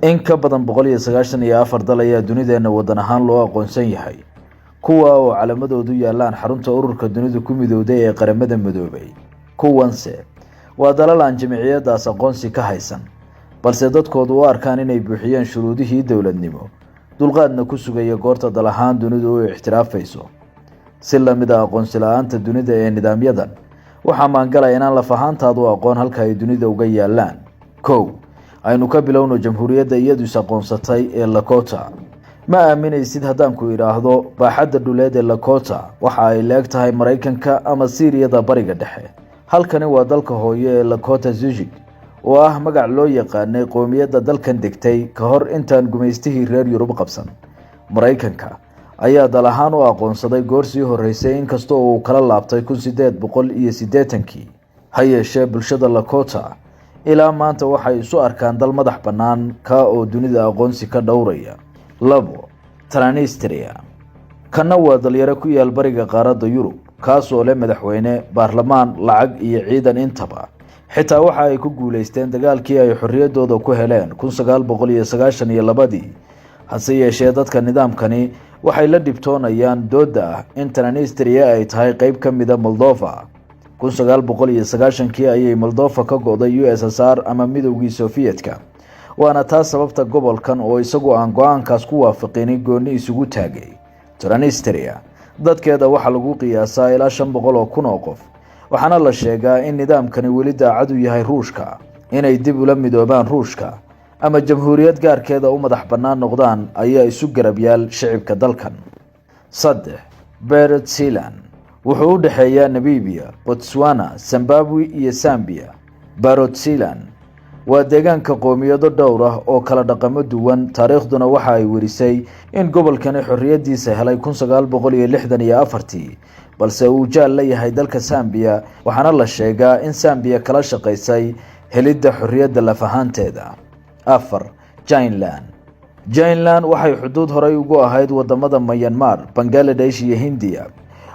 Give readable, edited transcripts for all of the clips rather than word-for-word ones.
In ka badan 194 dal ayaa dunideena wadan ahaan loo aqoonsan yahay, kuwa oo calamadoodu yaalaan xarunta ururka dunida ku midowday ee qaramada midoobay. Kuwanse waa dalal aan jamciyadaas aqoonsi ka haysan, balse dadkoodu u arkaan inay buuxiyeen shuruudihii dawladnimo, dulqaadna ku sugaya goorta dal ahaan dunidu u ixtiraafayso. Si la mid ah aqoonsi la'aanta dunida ee nidaamyadan, waxaa maangalaya inaan laf ahaantaadu aqoon halka ay dunida uga yaalaan. Kow, aynu ka bilowno jamhuuriyadda iyadu is aqoonsatay ee Lakota. Ma aaminaysid haddaan ku idhaahdo baaxadda dhuleed ee Lakota waxa ay leeg tahay Maraykanka ama Siiriyada bariga dhexe. Halkani waa dalka hooyo ee Lakota Zujik, oo ah magac loo yaqaanay qoomiyadda dalkan degtay ka hor intaan gumaystihii reer Yurub qabsan. Maraykanka ayaa dal ahaan u aqoonsaday goor sii horeysay inkastoo uu kala laabtay 1880kii. Ha yeeshee bulshada Lakota ilaa maanta waxay isu arkaan dal madax bannaan ka oo dunida aqoonsi ka dhowraya. Labo, Transnistria. Kana waa dalyaro ku yaal bariga qaaradda Yurub, kaas oo leh madaxweyne, baarlamaan, lacag iyo ciidan intaba. Xitaa waxa ay ku guuleysteen dagaalkii ay xorriyadooda ku heleen 1992. Hase yeeshee dadka nidaamkani waxay la dhibtoonayaan dooda ah in Transnistria ay tahay qayb ka mid ah Moldova. 1990kii ayay Moldova ka go'day USSR ama midowgii Sofiyeetka, waana taas sababta gobolkan oo isagu aan go'aankaas ku waafaqin gooni isugu taagay. Transnistria dadkeeda waxa lagu qiyaasaa ilaa 500,000 oo qof, waxaana la sheegaa in nidaamkani weli daacad u yahay Ruushka, inay dib ula midoobaan Ruushka ama jamhuuriyad gaarkeeda u madax bannaan noqdaan ayaa isu garab yaal shicibka dalkan. 3, Barotseland. Wuxuu u dhaxeeyaa Namibia, Botswana, Zimbabwe iyo Zambia. Barotseland waa deegaanka qoomiyado dhowr ah oo kala dhaqamo duwan. Taariikhduna waxa ay warisay in gobolkani xorriyadiisa helay 1964, balse uu jaal la yahay dalka Zambia, waxaana la sheegaa in Zambia kala shaqaysay helidda xorriyadda laf ahaanteeda. 4, Jainland. Jainland waxay xuduud horay ugu ahayd wadamada Myanmar, Bangladesh iyo Hindiya,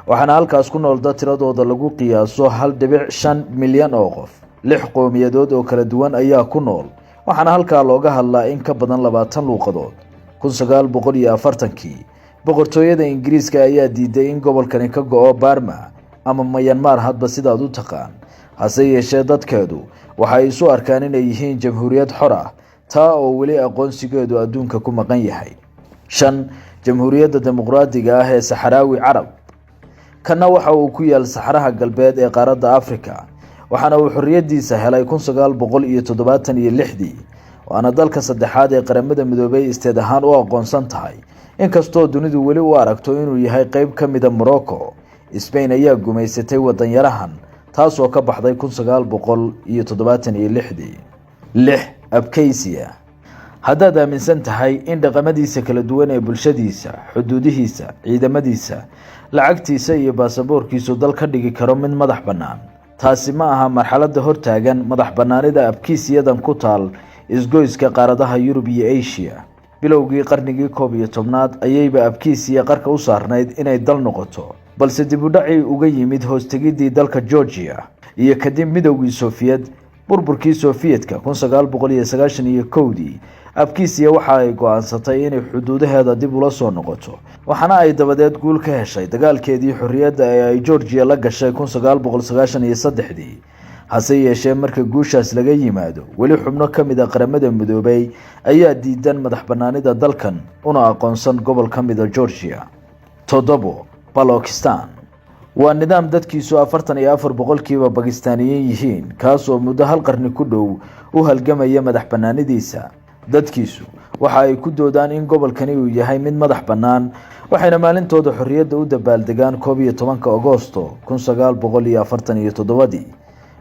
waxaana halkaas ku nool dad tiradooda lagu qiyaaso 1.5 milyan oo qof. 6 qowmiyadood oo kala duwan ayaa ku nool, waxaana halkaa looga hadlaa in ka badan 20 luuqadood. 1940kii boqortooyada Ingiriiska ayaa diiday in gobolkani ka go'o Burma ama Myanmar hadba sidaad u taqaan. Hase yeeshee dadkeedu waxay isu arkaan inay yihiin jamhuuriyad xor ah, taa oo weli aqoonsigeedu adduunka ku maqan yahay. 5, Jamhuuriyadda Dimuqraadiga ah ee Saxaraawi Carab. Kana waxa uu ku yaal saxaraha galbeed ee qaaradda Afrika, waxaana uu xorriyadiisa helay 1976, waana dalka saddexaad ee qaramada midoobay isteed ahaan u aqoonsan tahay, inkastoo dunidu weli u aragto inuu yahay qayb ka mid ah Morocco. Spain ayaa gumaysatay wadanyarahan, taas oo ka baxday 1976. 6, Abkhazia. Haddaad aaminsan tahay in dhaqamadiisa kala duwan ee bulshadiisa, xuduudihiisa, ciidamadiisa, lacagtiisa iyo baasaboorkiisu dal ka dhigi karo mid madax bannaan, taasi ma aha marxaladda hortaagan madax bannaanida Abkhaziyadan ku taal isgoyska qaaradaha Yurub iyo Asia. Bilowgii qarnigii 11aad ayayba Abkhazia qarka u saarnayd inay dal noqoto, balse dib u dhacii uga yimid hoostegidii dalka Georgia iyo kadib midowgii Sofiyeed. Burburkii Sofiyeetka 1991, Abkhazia waxa ay go'aansatay inay xuduudaheeda dib ula soo noqoto, waxaana ay dabadeed guul ka heshay dagaalkeedii xorriyadda ee ay Georgia la gashay 1993. Hase yeeshee marka guushaas laga yimaado, weli xubno ka mid ah qaramada midoobay ayaa diidan madax bannaanida dalkan una aqoonsan gobol ka mid ah Georgia. 7, Balochistan. waa nidaam dadkiisu 44% Bakistaaniyiin yihiin, kaas oo muddo hal qarni ku dhow u halgamaya madax bannaanidiisa. Dadkiisu waxa ay ku doodaan in gobolkani uu yahay mid madax bannaan, waxayna maalintooda xorriyadda u dabaaldegaan 11 Agoosto 1947.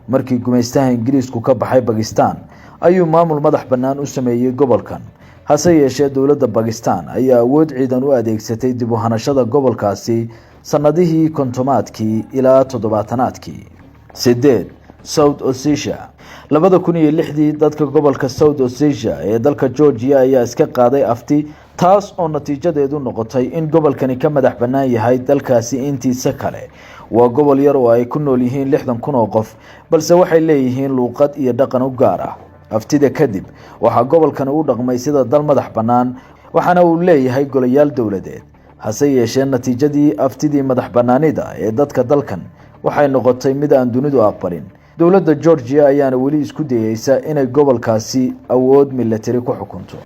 Markii gumaystaha Ingiriisku ka baxay Pakistan, ayuu maamul madax bannaan u sameeyay gobolkan. Hase yeeshee dowladda Pakistan ayaa awood ciidan u adeegsatay dib u hanashada gobolkaasi sanadihii 50kii ilaa 70kii. 8, South Ossetia. 2006 dadka gobolka South Ossetia ee dalka Georgia ayaa iska qaaday afti, taas oo natiijadeedu noqotay in gobolkani ka madax bannaan yahay dalkaasi intiisa kale. Waa gobol yar oo ay ku nool yihiin 60,000 oo qof, balse waxay leeyihiin luuqad iyo dhaqan u gaar ah. aftida kadib waxaa gobolkan u dhaqmay sida dal madax bannaan waxaana uu leeyahay golayaal dowladeed hase yeeshee natiijadii aftidii madax bannaanida ee dadka dalkan waxay noqotay mid aan dunidu aqbalin dowladda Georgia ayaana weli isku dayaysa inay gobolkaasi awood military ku xukunto